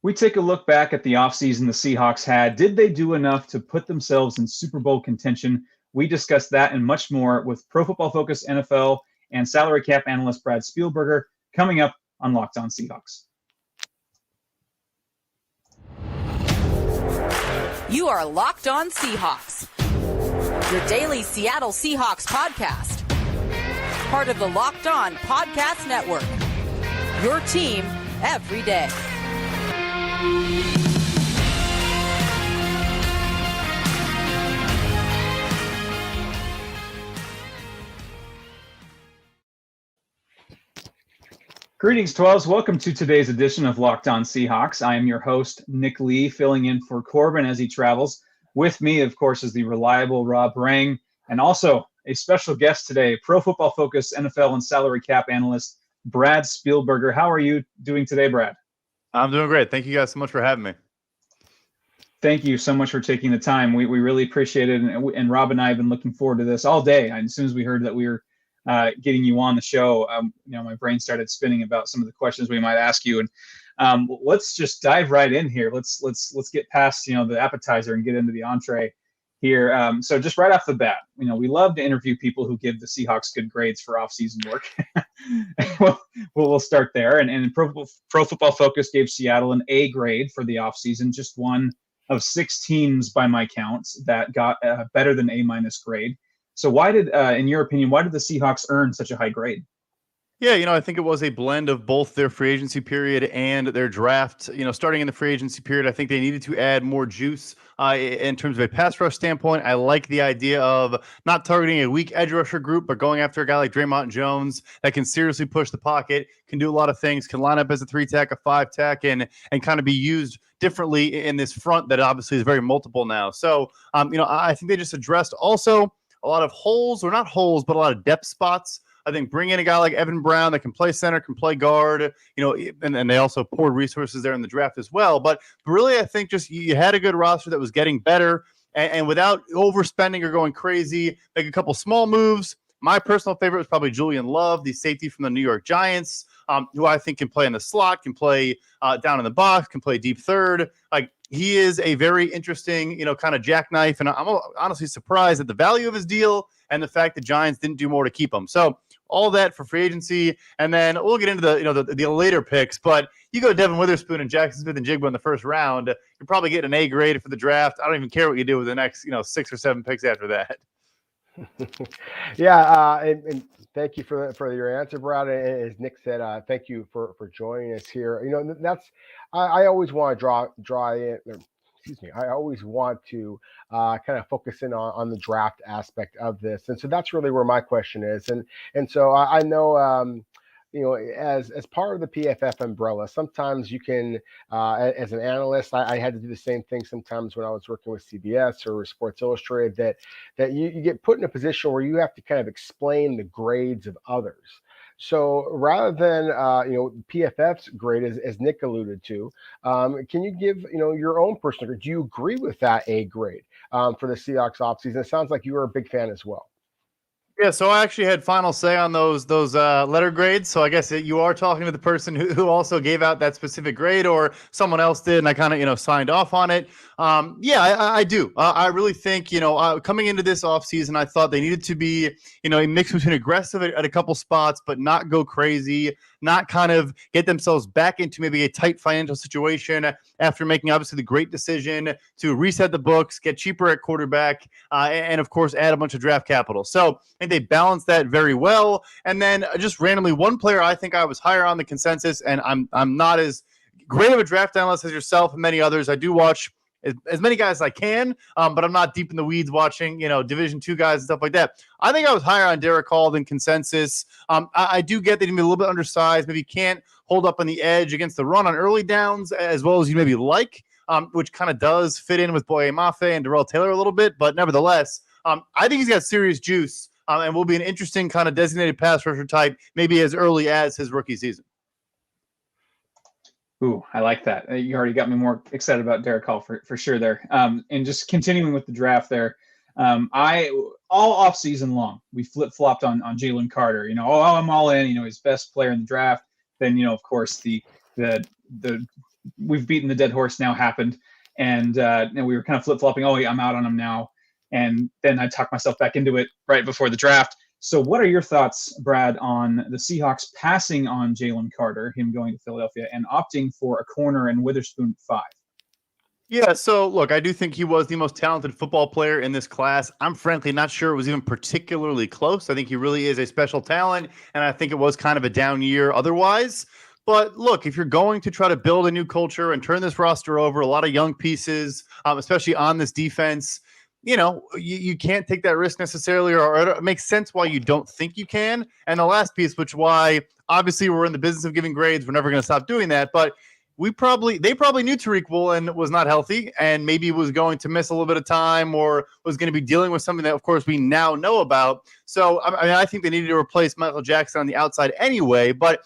We take a look back at the offseason the Seahawks had. Did they do enough to put themselves in Super Bowl contention? We discuss that and much more with Pro Football Focus NFL and salary cap analyst Brad Spielberger coming up on Locked On Seahawks. You are Locked On Seahawks, your daily Seattle Seahawks podcast. Part of the Locked On Podcast Network, your team every day. Greetings, 12s. Welcome to today's edition of Locked On Seahawks. I am your host, Nick Lee, filling in for Corbin as he travels. With me, of course, is the reliable Rob Rang, and also a special guest today, Pro Football Focus NFL and salary cap analyst, Brad Spielberger. How are you doing today, Brad? I'm doing great. Thank you guys so much for having me. Thank you so much for taking the time. We really appreciate it, and Rob and I have been looking forward to this all day. And as soon as we heard that we were getting you on the show, my brain started spinning about some of the questions we might ask you. And let's just dive right in here. Let's get past the appetizer and get into the entree here. So just right off the bat, we love to interview people who give the Seahawks good grades for off-season work. we'll start there. And Pro Football Focus gave Seattle an A grade for the off-season, just one of 6 teams by my counts that got a better than A- grade. So in your opinion, why did the Seahawks earn such a high grade? Yeah, I think it was a blend of both their free agency period and their draft. Starting in the free agency period, I think they needed to add more juice in terms of a pass rush standpoint. I like the idea of not targeting a weak edge rusher group, but going after a guy like Dre'Mont Jones that can seriously push the pocket, can do a lot of things, can line up as a 3-tech, a 5-tech, and kind of be used differently in this front that obviously is very multiple now. So, I think they just addressed also a lot of holes, or not holes, but a lot of depth spots. I think bring in a guy like Evan Brown that can play center, can play guard, and they also poured resources there in the draft as well. But really, I think just you had a good roster that was getting better, and without overspending or going crazy, make a couple small moves. My personal favorite was probably Julian Love, the safety from the New York Giants, who I think can play in the slot, can play down in the box, can play deep third. He is a very interesting, kind of jackknife, and I'm honestly surprised at the value of his deal and the fact the Giants didn't do more to keep him. So all that for free agency, and then we'll get into the later picks. But you go Devin Witherspoon and Jackson Smith-Njigba in the first round, you're probably getting an A grade for the draft. I don't even care what you do with the next 6 or 7 picks after that. Yeah, and thank you for your answer, Brad. As Nick said, thank you for joining us here. That's I always want to draw in. Excuse me. I always want to kind of focus in on the draft aspect of this, and so that's really where my question is. And so I know. As part of the PFF umbrella, sometimes you can, as an analyst, I had to do the same thing sometimes when I was working with CBS or Sports Illustrated, that you get put in a position where you have to kind of explain the grades of others. So rather than, PFF's grade, as Nick alluded to, can you give, your own personal grade? Do you agree with that A grade for the Seahawks offseason? It sounds like you are a big fan as well. Yeah, so I actually had final say on those letter grades. So I guess you are talking to the person who also gave out that specific grade, or someone else did, and I kind of signed off on it. I do. I really think coming into this offseason, I thought they needed to be a mix between aggressive at a couple spots, but not go crazy, not kind of get themselves back into maybe a tight financial situation after making obviously the great decision to reset the books, get cheaper at quarterback, and of course add a bunch of draft capital. So I think they balanced that very well. And then just randomly, one player I think I was higher on the consensus, and I'm not as great of a draft analyst as yourself and many others. I do watch as many guys as I can, but I'm not deep in the weeds watching, Division II guys and stuff like that. I think I was higher on Derek Hall than consensus. I do get that he's a little bit undersized, maybe can't hold up on the edge against the run on early downs as well as you maybe like, which kind of does fit in with Boye Mafe and Darrell Taylor a little bit. But nevertheless, I think he's got serious juice and will be an interesting kind of designated pass rusher type, maybe as early as his rookie season. Ooh, I like that. You already got me more excited about Derek Hall for sure there. And just continuing with the draft there, all off season long, we flip-flopped on Jalen Carter. I'm all in, he's best player in the draft. Then, of course, the we've beaten the dead horse now happened. And we were kind of flip-flopping, oh, yeah, I'm out on him now. And then I talked myself back into it right before the draft. So what are your thoughts, Brad, on the Seahawks passing on Jalen Carter, him going to Philadelphia, and opting for a corner and Witherspoon at 5? Yeah, so look, I do think he was the most talented football player in this class. I'm frankly not sure it was even particularly close. I think he really is a special talent, and I think it was kind of a down year otherwise. But look, if you're going to try to build a new culture and turn this roster over, a lot of young pieces, especially on this defense, you can't take that risk necessarily, or it makes sense why you don't think you can. And the last piece, which why obviously we're in the business of giving grades, we're never going to stop doing that, but they probably knew Tariq Woolen was not healthy and maybe was going to miss a little bit of time or was going to be dealing with something that, of course, we now know about. So, I think they needed to replace Michael Jackson on the outside anyway. But,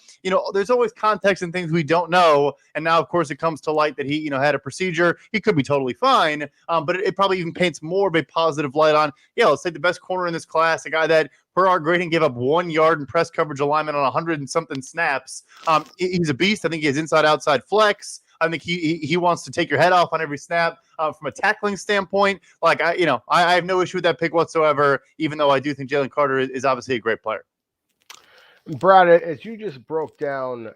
there's always context and things we don't know. And now, of course, it comes to light that he, had a procedure. He could be totally fine. But it probably even paints more of a positive light on, let's take the best corner in this class, a guy that, per our grading, gave up 1 yard in press coverage alignment on 100 and something snaps. He's a beast. I think he has inside-outside flex. I think he wants to take your head off on every snap. From a tackling standpoint, I have no issue with that pick whatsoever, even though I do think Jalen Carter is obviously a great player. Brad, as you just broke down,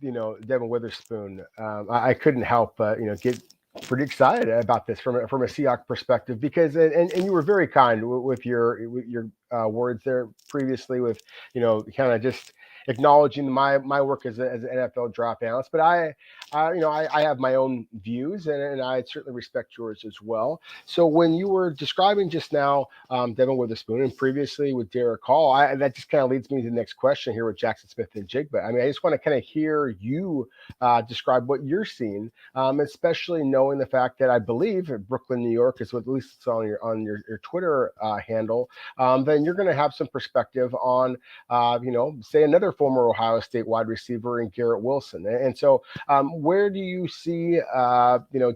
Devin Witherspoon, I couldn't help but, get pretty excited about this from a Seahawks perspective, because and you were very kind with your words there previously, with kind of just acknowledging my work as an NFL draft analyst. But I have my own views, and I certainly respect yours as well. So when you were describing just now Devin Witherspoon, and previously with Derek Hall, that just kind of leads me to the next question here with Jackson Smith-Njigba. I just want to kind of hear you describe what you're seeing, especially knowing the fact that I believe Brooklyn, New York is what, at least it's on your Twitter handle. Then you're going to have some perspective on, say another former Ohio State wide receiver in Garrett Wilson. And so where do you see,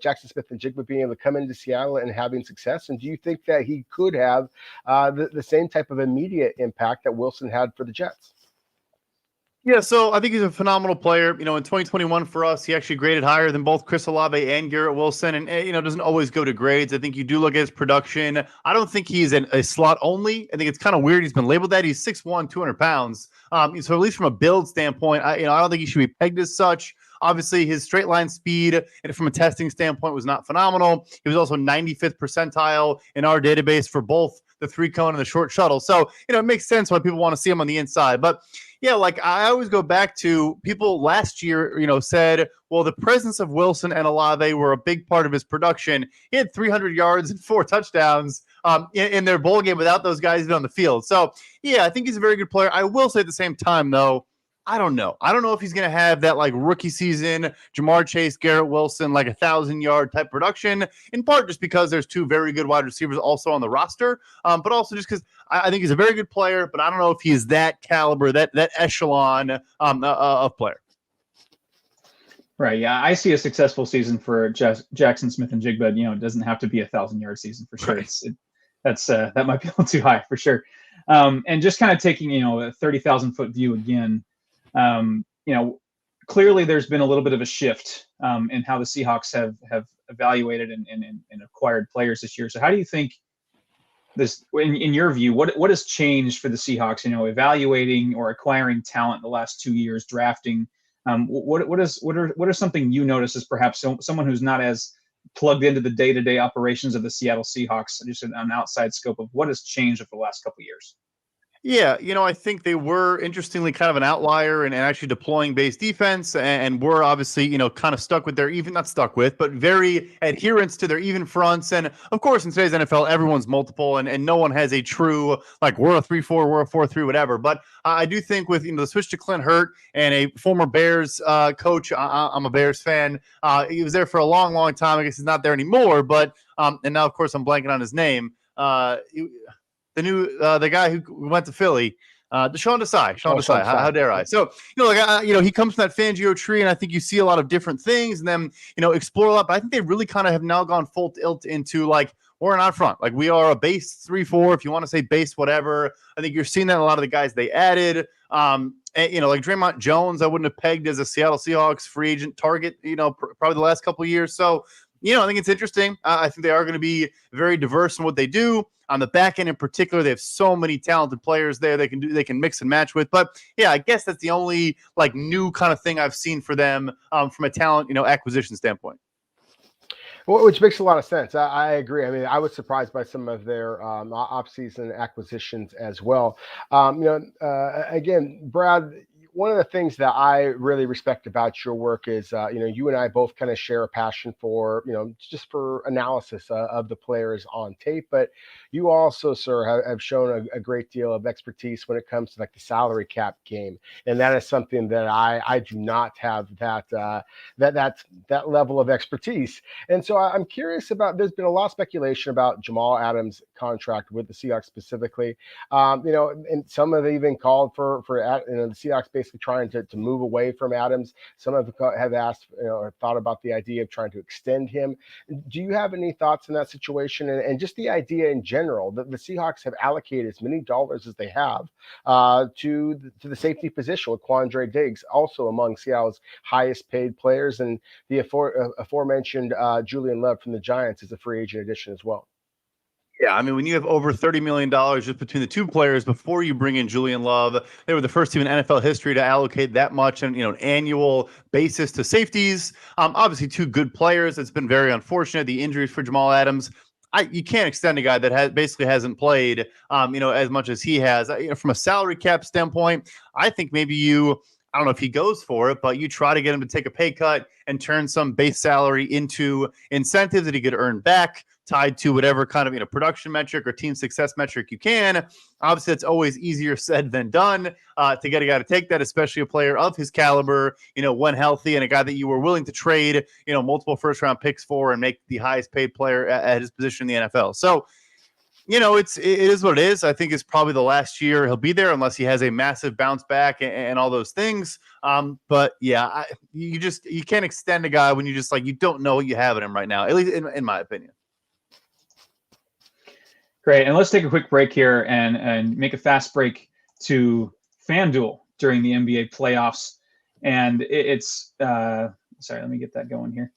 Jackson Smith-Njigba being able to come into Seattle and having success? And do you think that he could have the same type of immediate impact that Wilson had for the Jets? Yeah, so I think he's a phenomenal player. In 2021 for us, he actually graded higher than both Chris Olave and Garrett Wilson. And, doesn't always go to grades. I think you do look at his production. I don't think he's a slot only. I think it's kind of weird he's been labeled that. He's 6'1", 200 pounds. So at least from a build standpoint, I don't think he should be pegged as such. Obviously, his straight line speed and from a testing standpoint was not phenomenal. He was also 95th percentile in our database for both the 3-cone and the short shuttle. So, it makes sense why people want to see him on the inside. But yeah, I always go back to people last year, said, well, the presence of Wilson and Olave were a big part of his production. He had 300 yards and 4 touchdowns in their bowl game without those guys on the field. So, yeah, I think he's a very good player. I will say at the same time, though, I don't know. I don't know if he's going to have that rookie season, Jamar Chase, Garrett Wilson, 1,000-yard type production, in part just because there's 2 very good wide receivers also on the roster, but also just because I think he's a very good player, but I don't know if he is that caliber, that echelon of player. Right. Yeah, I see a successful season for Jackson Smith-Njigba. It doesn't have to be a 1,000-yard season for sure. Right. That might be a little too high for sure. And just kind of taking a 30,000-foot view again. Clearly there's been a little bit of a shift in how the Seahawks have evaluated and acquired players this year. So how do you think this, in your view, what has changed for the Seahawks, evaluating or acquiring talent the last 2 years, drafting? What are something you notice as perhaps someone who's not as plugged into the day-to-day operations of the Seattle Seahawks, just an outside scope of what has changed over the last couple of years? Yeah, I think they were interestingly kind of an outlier and actually deploying base defense, and were obviously, kind of stuck with their not stuck with, but very adherence to their even fronts. And of course, in today's NFL, everyone's multiple and no one has a true, we're a 3-4, we're a 4-3, whatever. But I do think with, the switch to Clint Hurt and a former Bears coach, I'm a Bears fan. He was there for a long, long time. I guess he's not there anymore, but, and now, of course, I'm blanking on his name. The guy who went to Philly, Sean Desai. How dare I? So, he comes from that Fangio tree, and I think you see a lot of different things, and then, explore a lot. But I think they really kind of have now gone full tilt into we're not front. We are a base 3-4, if you want to say base whatever. I think you're seeing that in a lot of the guys they added. And, like Dre'Mont Jones, I wouldn't have pegged as a Seattle Seahawks free agent target, probably the last couple of years. So, I think it's interesting. I think they are going to be very diverse in what they do. On the back end in particular, they have so many talented players there they can mix and match with. But yeah, I guess that's the only new kind of thing I've seen for them from a talent, acquisition standpoint. Well, which makes a lot of sense. I agree. I mean, I was surprised by some of their off-season acquisitions as well. Again, Brad, one of the things that I really respect about your work is, you and I both kind of share a passion for, just for analysis of the players on tape. But you also, sir, have shown a great deal of expertise when it comes to the salary cap game, and that is something that I do not have that level of expertise. And so I'm curious about. There's been a lot of speculation about Jamal Adams' contract with the Seahawks specifically. And some have even called for the Seahawks basically trying to move away from Adams. Some have asked or thought about the idea of trying to extend him. Do you have any thoughts on that situation and just the idea in general that the Seahawks have allocated as many dollars as they have to the safety position with Quandre Diggs, also among Seattle's highest paid players, and the aforementioned Julian Love from the Giants is a free agent addition as well? Yeah, I mean, when you have over $30 million just between the two players before you bring in Julian Love, they were the first team in NFL history to allocate that much on an annual basis to safeties. Obviously, two good players. It's been very unfortunate. The injuries for Jamal Adams. You can't extend a guy that basically hasn't played, as much as he has. From a salary cap standpoint, I think maybe I don't know if he goes for it, but you try to get him to take a pay cut and turn some base salary into incentives that he could earn back, tied to whatever kind of production metric or team success metric you can. Obviously, it's always easier said than done to get a guy to take that, especially a player of his caliber, when healthy, and a guy that you were willing to trade, multiple first-round picks for and make the highest paid player at his position in the NFL. So, it is what it is. I think it's probably the last year he'll be there unless he has a massive bounce back and all those things. But yeah, you can't extend a guy when you just you don't know what you have in him right now, at least in my opinion. Great. And let's take a quick break here and make a fast break to FanDuel during the NBA playoffs. And it's sorry, let me get that going here.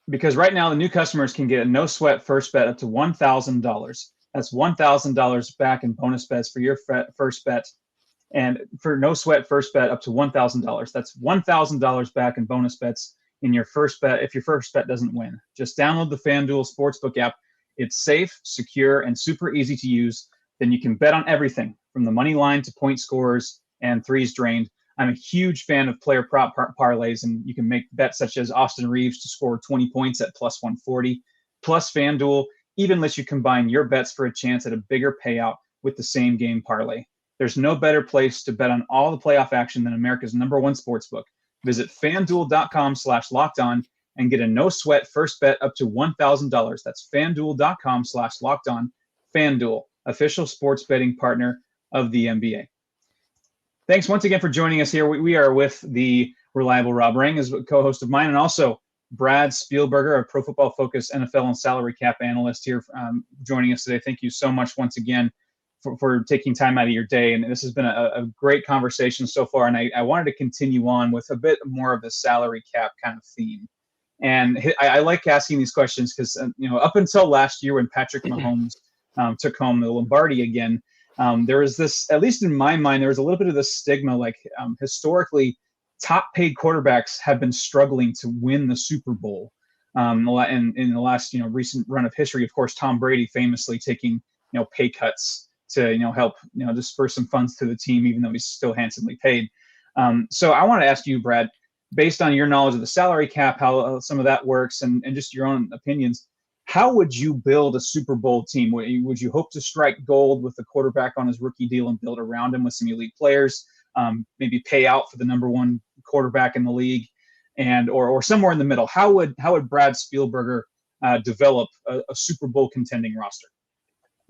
Because right now the new customers can get a no sweat first bet up to $1,000. That's $1,000 back in bonus bets for your first bet. And for no sweat first bet up to $1,000. That's $1,000 back in bonus bets in your first bet if your first bet doesn't win. Just download the FanDuel Sportsbook app. It's safe, secure, and super easy to use. Then you can bet on everything from the money line to point scores and threes drained. I'm a huge fan of player prop parlays, and you can make bets such as Austin Reeves to score 20 points at plus 140. Plus, FanDuel even lets you combine your bets for a chance at a bigger payout with the same game parlay. There's no better place to bet on all the playoff action than America's #1 sportsbook. Visit FanDuel.com/lockedon and get a no-sweat first bet up to $1,000. That's FanDuel.com/lockedon. FanDuel, official sports betting partner of the NBA. Thanks once again for joining us here. We are with the reliable Rob Rang as a co-host of mine, and also Brad Spielberger, a Pro Football Focus NFL and salary cap analyst here, joining us today. Thank you so much once again for taking time out of your day. And this has been a great conversation so far, and I wanted to continue on with a bit more of the salary cap kind of theme. And I like asking these questions because, up until last year when Patrick Mahomes took home the Lombardi again, there was this, at least in my mind, there was a little bit of this stigma, historically, top paid quarterbacks have been struggling to win the Super Bowl. In the last, recent run of history, of course, Tom Brady famously taking, pay cuts to, help, disperse some funds to the team, even though he's still handsomely paid. So I want to ask you, Brad, based on your knowledge of the salary cap, how some of that works, and just your own opinions, how would you build a Super Bowl team? Would you hope to strike gold with the quarterback on his rookie deal and build around him with some elite players, maybe pay out for the #1 quarterback in the league, or somewhere in the middle? How would Brad Spielberger develop a Super Bowl contending roster?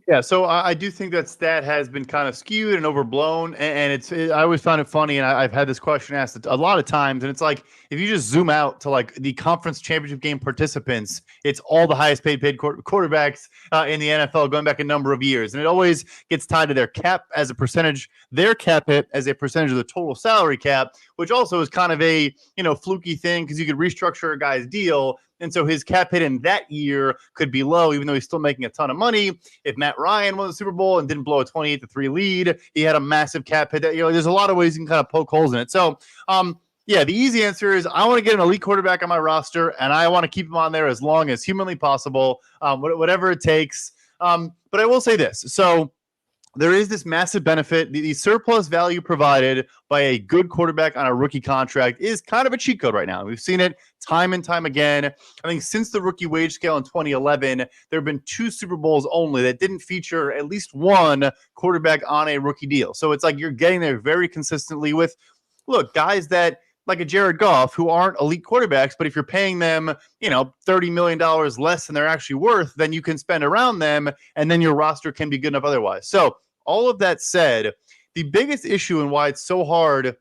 Yeah, so I do think that stat has been kind of skewed and overblown, and I always found it funny, and I've had this question asked a lot of times, and it's like if you just zoom out to like the conference championship game participants, it's all the highest paid quarterbacks in the NFL going back a number of years, and it always gets tied to their cap as a percentage, their cap hit as a percentage of the total salary cap, which also is kind of a fluky thing because you could restructure a guy's deal. And so his cap hit in that year could be low, even though he's still making a ton of money. If Matt Ryan won the Super Bowl and didn't blow a 28-3 lead, he had a massive cap hit. There's a lot of ways you can kind of poke holes in it. So, yeah, the easy answer is I want to get an elite quarterback on my roster, and I want to keep him on there as long as humanly possible, whatever it takes. But I will say this. So there is this massive benefit. The surplus value provided by a good quarterback on a rookie contract is kind of a cheat code right now. We've seen it time and time again. I think since the rookie wage scale in 2011, there have been 2 Super Bowls only that didn't feature at least one quarterback on a rookie deal. So it's like you're getting there very consistently with, guys that like a Jared Goff who aren't elite quarterbacks, but if you're paying them, $30 million less than they're actually worth, then you can spend around them, and then your roster can be good enough otherwise. So all of that said, the biggest issue and why it's so hard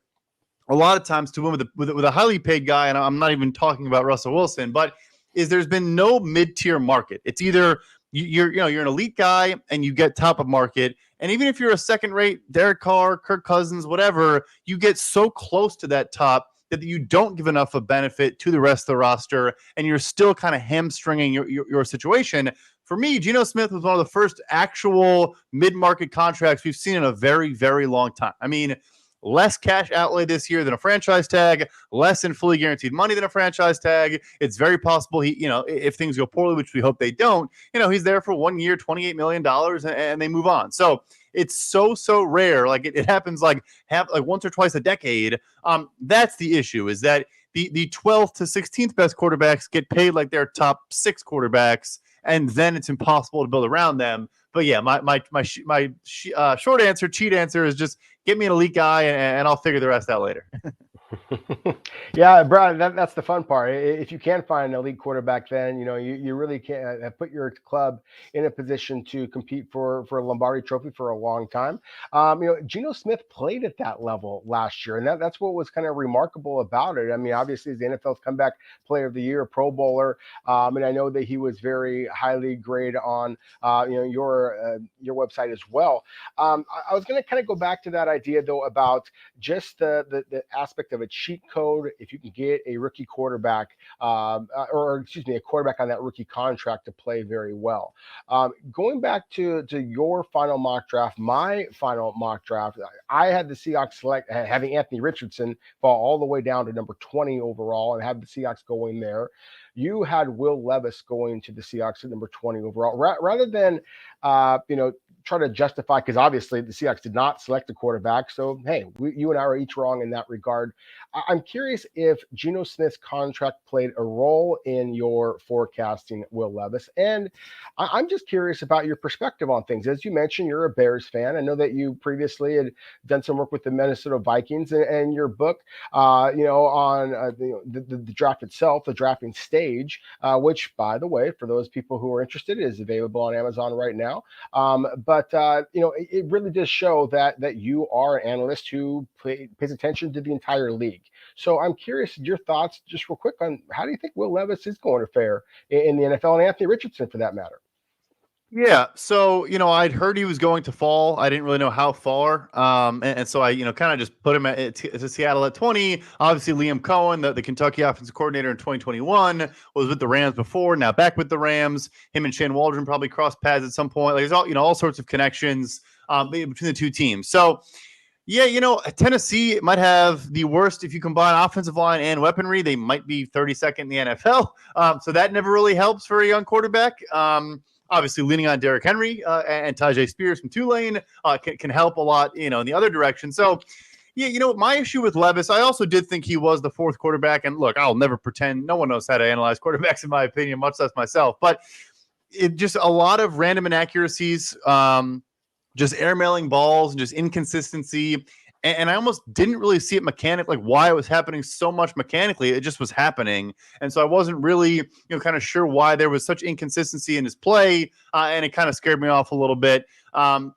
a lot of times to win with a highly paid guy, and I'm not even talking about Russell Wilson, but is there's been no mid-tier market. It's either you're an elite guy and you get top of market, and even if you're a second-rate Derek Carr, Kirk Cousins, whatever, you get so close to that top that you don't give enough of benefit to the rest of the roster, and you're still kind of hamstringing your situation. For me, Geno Smith was one of the first actual mid-market contracts we've seen in a very, very long time. I mean, less cash outlay this year than a franchise tag, less in fully guaranteed money than a franchise tag. It's very possible if things go poorly, which we hope they don't, he's there for 1 year, $28 million, and they move on. So it's so rare. Like it happens like once or twice a decade. That's the issue, is that the 12th to 16th best quarterbacks get paid like they're top 6 quarterbacks, and then it's impossible to build around them. But yeah, my short answer, cheat answer is just get me an elite guy, and I'll figure the rest out later. Yeah, Brian, that's the fun part. If you can find an elite quarterback, then you really can put your club in a position to compete for a Lombardi Trophy for a long time. Geno Smith played at that level last year, and that's what was kind of remarkable about it. I mean, obviously, he's the NFL's comeback player of the year, Pro Bowler, and I know that he was very highly graded on your website as well. I was going to kind of go back to that idea though about just the aspect of a cheat code if you can get a rookie quarterback, a quarterback on that rookie contract to play very well. Going back to your final mock draft, my final mock draft, I had the Seahawks having Anthony Richardson fall all the way down to number 20 overall and have the Seahawks going there. You had Will Levis going to the Seahawks at number 20 overall, rather than try to justify, because obviously the Seahawks did not select a quarterback. So, hey, you and I are each wrong in that regard. I'm curious if Geno Smith's contract played a role in your forecasting Will Levis. And I'm just curious about your perspective on things. As you mentioned, you're a Bears fan. I know that you previously had done some work with the Minnesota Vikings, and your book, on the draft itself, the drafting stage, which, by the way, for those people who are interested, is available on Amazon right now. But it really does show that you are an analyst who pays attention to the entire league. So I'm curious your thoughts, just real quick, on how do you think Will Levis is going to fare in the NFL, and Anthony Richardson for that matter? Yeah. So, I'd heard he was going to fall. I didn't really know how far. And so I, kind of just put him to Seattle at 20. Obviously, Liam Cohen, the Kentucky offensive coordinator in 2021, was with the Rams before, now back with the Rams. Him and Shane Waldron probably crossed paths at some point. Like, there's all sorts of connections between the two teams. So, yeah, Tennessee might have the worst if you combine offensive line and weaponry. They might be 32nd in the NFL. So that never really helps for a young quarterback. Obviously, leaning on Derrick Henry and Tajay Spears from Tulane can help a lot, in the other direction. So, yeah, my issue with Levis, I also did think he was the 4th quarterback. And look, I'll never pretend. No one knows how to analyze quarterbacks, in my opinion, much less myself. But it just a lot of random inaccuracies, just airmailing balls and just inconsistency. And I almost didn't really see it mechanically, like why it was happening so much mechanically. It just was happening. And so I wasn't really, kind of sure why there was such inconsistency in his play. And it kind of scared me off a little bit. But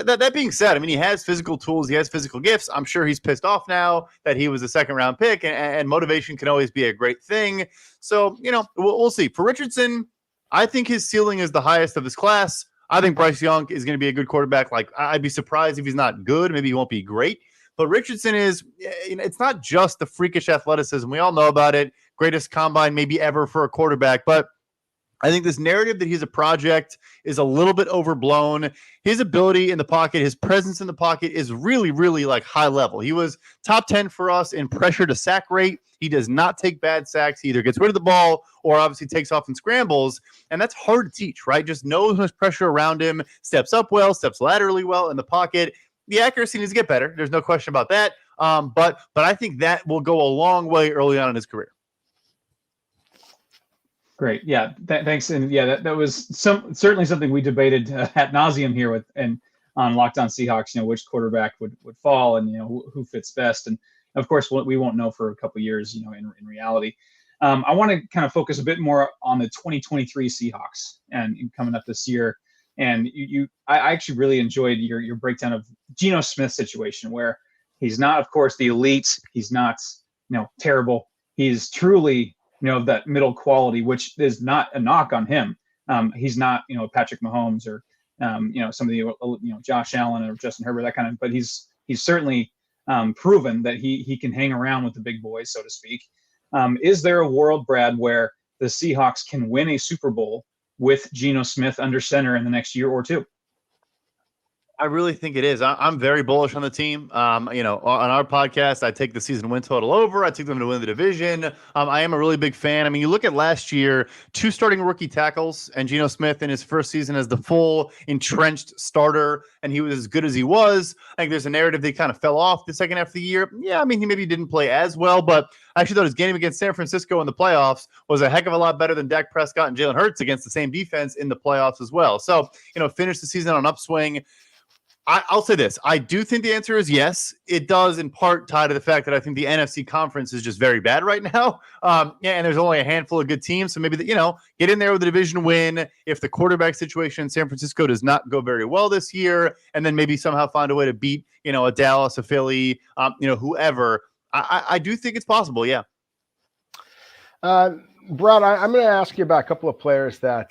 that being said, I mean, he has physical tools. He has physical gifts. I'm sure he's pissed off now that he was a second-round pick, and motivation can always be a great thing. So, we'll see. For Richardson, I think his ceiling is the highest of his class. I think Bryce Young is going to be a good quarterback. Like, I'd be surprised if he's not good. Maybe he won't be great. But Richardson is, it's not just the freakish athleticism. We all know about it. Greatest combine maybe ever for a quarterback. But I think this narrative that he's a project is a little bit overblown. His ability in the pocket, his presence in the pocket is really, really like high level. He was top 10 for us in pressure to sack rate. He does not take bad sacks. He either gets rid of the ball or obviously takes off and scrambles. And that's hard to teach, right? Just knows there's pressure around him, steps up well, steps laterally well in the pocket. The accuracy needs to get better. There's no question about that. But I think that will go a long way early on in his career. Great. Yeah. Thanks. And yeah, that was certainly something we debated ad nauseum here on Locked On Seahawks, which quarterback would fall and, who fits best. And of course, we won't know for a couple of years, in reality. I want to kind of focus a bit more on the 2023 Seahawks and coming up this year. And I actually really enjoyed your breakdown of Geno Smith situation, where he's not, of course, the elite. He's not, terrible. He's truly, that middle quality, which is not a knock on him. He's not, Patrick Mahomes or, some of the, Josh Allen or Justin Herbert, that kind of, but he's certainly proven that he can hang around with the big boys, so to speak. Is there a world, Brad, where the Seahawks can win a Super Bowl with Geno Smith under center in the next year or two? I really think it is. I'm very bullish on the team. On our podcast, I take the season win total over. I take them to win the division. I am a really big fan. I mean, you look at last year, 2 starting rookie tackles, and Geno Smith in his first season as the full entrenched starter, and he was as good as he was. I think there's a narrative that he kind of fell off the second half of the year. Yeah, I mean, he maybe didn't play as well, but I actually thought his game against San Francisco in the playoffs was a heck of a lot better than Dak Prescott and Jalen Hurts against the same defense in the playoffs as well. So, finished the season on an upswing. I'll say this. I do think the answer is yes. It does in part tie to the fact that I think the NFC conference is just very bad right now. And there's only a handful of good teams. So maybe, get in there with a division win. If the quarterback situation in San Francisco does not go very well this year, and then maybe somehow find a way to beat, a Dallas, a Philly, whoever. I do think it's possible. Yeah. Brad, I'm going to ask you about a couple of players that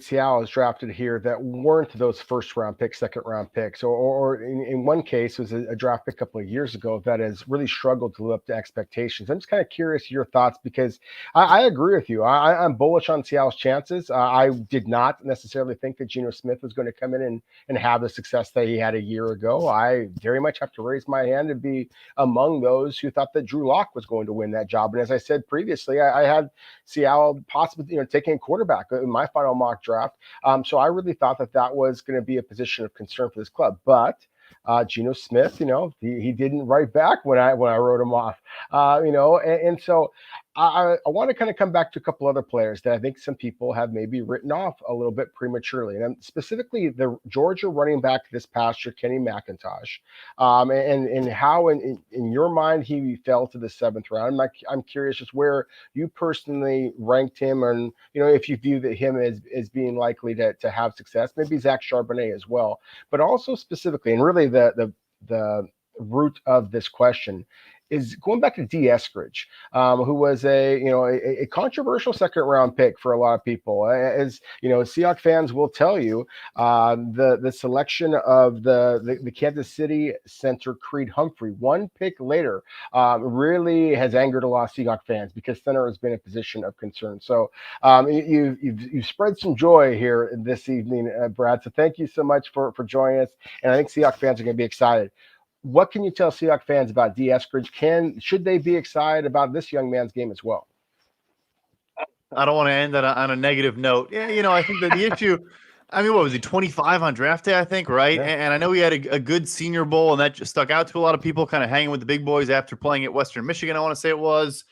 Seattle has drafted here that weren't those first-round picks, second-round picks, or in one case was a draft pick a couple of years ago that has really struggled to live up to expectations. I'm just kind of curious your thoughts because I agree with you. I'm bullish on Seattle's chances. I did not necessarily think that Geno Smith was going to come in and have the success that he had a year ago. I very much have to raise my hand and be among those who thought that Drew Lock was going to win that job. And as I said previously, I had Seattle possibly, taking a quarterback in my final mock draft. So I really thought that was going to be a position of concern for this club. But Geno Smith, he didn't write back when I wrote him off, and so I want to kind of come back to a couple other players that I think some people have maybe written off a little bit prematurely, and specifically the Georgia running back this past year, Kenny McIntosh, and how in your mind he fell to the 7th round. I'm curious just where you personally ranked him, and if you view him as being likely to have success, maybe Zach Charbonnet as well, but also specifically, and really the root of this question is going back to D. Eskridge, who was a controversial second-round pick for a lot of people. As Seahawks fans will tell you, the selection of the Kansas City center Creed Humphrey, one pick later, really has angered a lot of Seahawks fans because center has been a position of concern. So you've spread some joy here this evening, Brad. So thank you so much for joining us, and I think Seahawks fans are going to be excited. What can you tell Seahawks fans about D. Eskridge? Should they be excited about this young man's game as well? I don't want to end on a negative note. Yeah, I think that the issue, I mean, what was he, 25 on draft day, I think, right? Yeah. And I know he had a good Senior Bowl, and that just stuck out to a lot of people kind of hanging with the big boys after playing at Western Michigan, I want to say it was.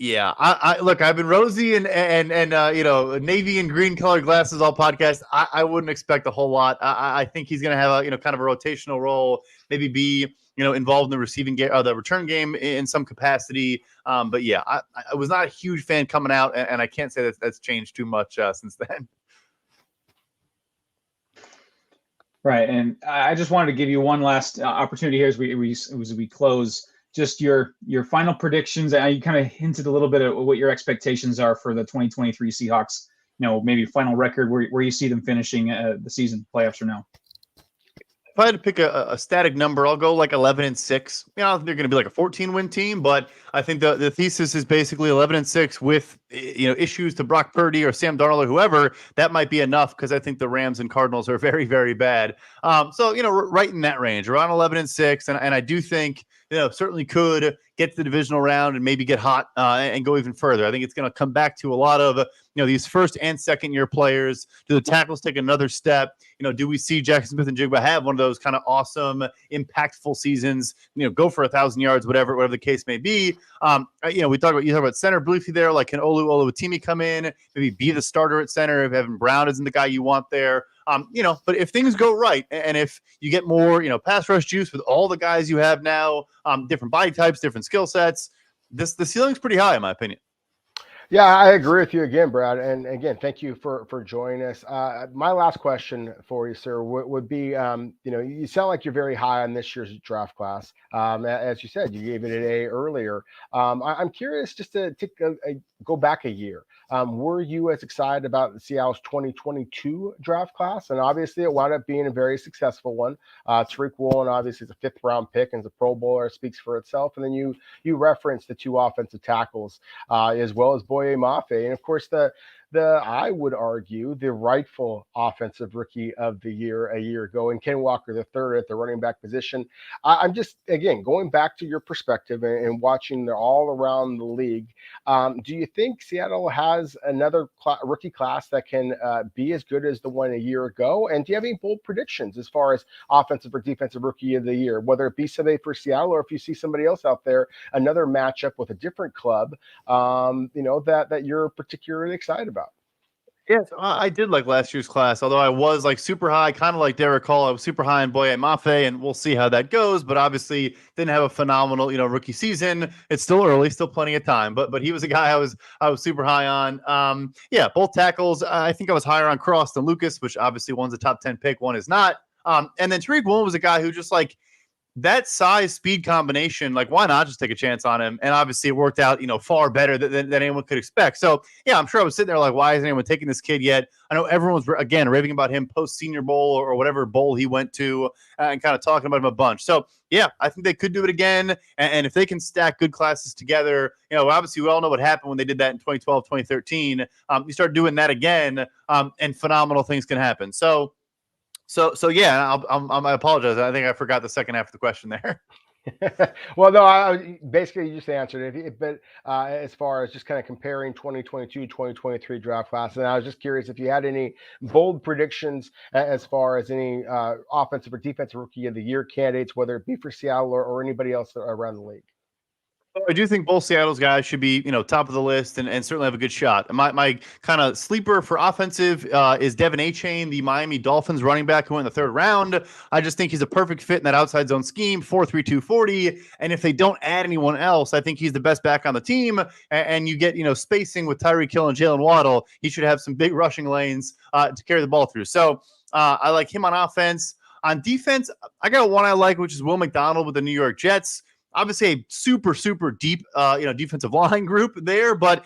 Yeah, I look. I've been rosy and navy and green colored glasses all podcast. I wouldn't expect a whole lot. I think he's going to have a kind of a rotational role, maybe be involved in the receiving game or the return game in some capacity. But yeah, I was not a huge fan coming out, and I can't say that's changed too much since then. Right, and I just wanted to give you one last opportunity here as we close. Just your final predictions. You kind of hinted a little bit of what your expectations are for the 2023 Seahawks. Maybe final record where you see them finishing the season, playoffs from now. If I had to pick a static number, I'll go like 11-6. I don't think they're going to be like a 14-win team, but I think the thesis is basically 11-6 with issues to Brock Purdy or Sam Darnold or whoever. That might be enough because I think the Rams and Cardinals are very, very bad. So right in that range, around 11-6, and I do think certainly could get to the divisional round and maybe get hot and go even further. I think it's going to come back to a lot of these first and second year players. Do the tackles take another step? Do we see Jackson Smith-Njigba have one of those kind of awesome, impactful seasons? Go for 1,000 yards, whatever the case may be. You talk about center briefly there. Like, can Olu Oluwatimi come in, maybe be the starter at center if Evan Brown isn't the guy you want there? But if things go right and if you get more, pass rush juice with all the guys you have now, different body types, different skill sets, the ceiling's pretty high in my opinion. Yeah, I agree with you again, Brad. And again, thank you for joining us. My last question for you, sir, would be, you sound like you're very high on this year's draft class. As you said, you gave it an A earlier. I'm curious just to go back a year. Were you as excited about Seattle's 2022 draft class? And obviously it wound up being a very successful one. Tariq Woolen obviously is a 5th round pick and is a Pro Bowler, speaks for itself. And then you referenced the 2 offensive tackles as well as Boye Mafe. And of course I would argue the rightful offensive rookie of the year a year ago, and Ken Walker III at the running back position. I'm just, again, going back to your perspective and watching all around the league. Do you think Seattle has another rookie class that can be as good as the one a year ago? And do you have any bold predictions as far as offensive or defensive rookie of the year, whether it be somebody for Seattle or if you see somebody else out there, another matchup with a different club, that you're particularly excited about? Yes, I did like last year's class, although I was like super high, kind of like Derek Hall. I was super high in Boye Mafe, and we'll see how that goes. But obviously didn't have a phenomenal, rookie season. It's still early, still plenty of time. But he was a guy I was super high on. Both tackles. I think I was higher on Cross than Lucas, which obviously one's a top 10 pick, one is not. And then Tariq Woolen was a guy who just like that size speed combination, like why not just take a chance on him? And obviously it worked out, far better than anyone could expect. So yeah, I'm sure I was sitting there like, why isn't anyone taking this kid yet? I know everyone's again raving about him post Senior Bowl or whatever bowl he went to and kind of talking about him a bunch. So yeah, I think they could do it again. And if they can stack good classes together, obviously we all know what happened when they did that in 2012, 2013. You start doing that again, and phenomenal things can happen. So yeah, I apologize. I think I forgot the second half of the question there. Well, no, basically you just answered it. But as far as just kind of comparing 2022, 2023 draft class, and I was just curious if you had any bold predictions as far as any offensive or defensive rookie of the year candidates, whether it be for Seattle or anybody else around the league. I do think both Seattle's guys should be, top of the list and certainly have a good shot. My kind of sleeper for offensive is Devin Achane, the Miami Dolphins running back who went in the 3rd round. I just think he's a perfect fit in that outside zone scheme, 4.32 40. And if they don't add anyone else, I think he's the best back on the team. And you get, spacing with Tyreek Hill and Jalen Waddle. He should have some big rushing lanes to carry the ball through. So I like him on offense. On defense, I got one I like, which is Will McDonald with the New York Jets. Obviously a super, super deep, defensive line group there, but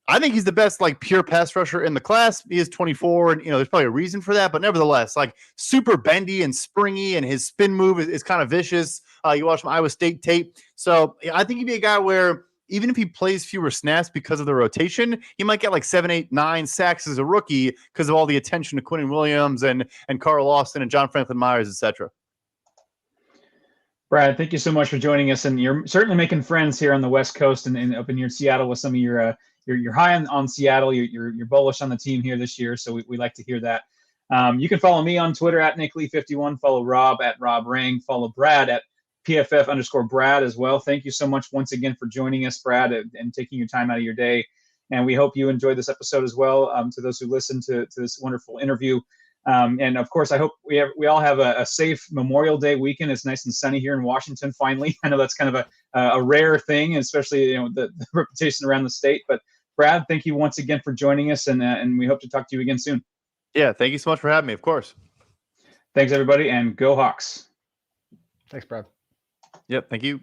I think he's the best, like, pure pass rusher in the class. He is 24, and, there's probably a reason for that, but nevertheless, like, super bendy and springy, and his spin move is kind of vicious. You watch some Iowa State tape. So I think he'd be a guy where even if he plays fewer snaps because of the rotation, he might get like 7, 8, 9 sacks as a rookie because of all the attention to Quinnen Williams and Carl Austin and John Franklin Myers, etc. Brad, thank you so much for joining us, and you're certainly making friends here on the West Coast and up in here in Seattle with some of your you're high on Seattle. You're bullish on the team here this year, so we like to hear that. You can follow me on Twitter at NickLee51. Follow Rob at Rob Rang. Follow Brad at PFF_Brad as well. Thank you so much once again for joining us, Brad, and taking your time out of your day. And we hope you enjoyed this episode as well. To those who listened to this wonderful interview. And of course, I hope we all have a safe Memorial Day weekend. It's nice and sunny here in Washington. Finally, I know that's kind of a rare thing, especially the reputation around the state. But Brad, thank you once again for joining us, and we hope to talk to you again soon. Yeah, thank you so much for having me. Of course. Thanks everybody, and go Hawks. Thanks, Brad. Yep, thank you.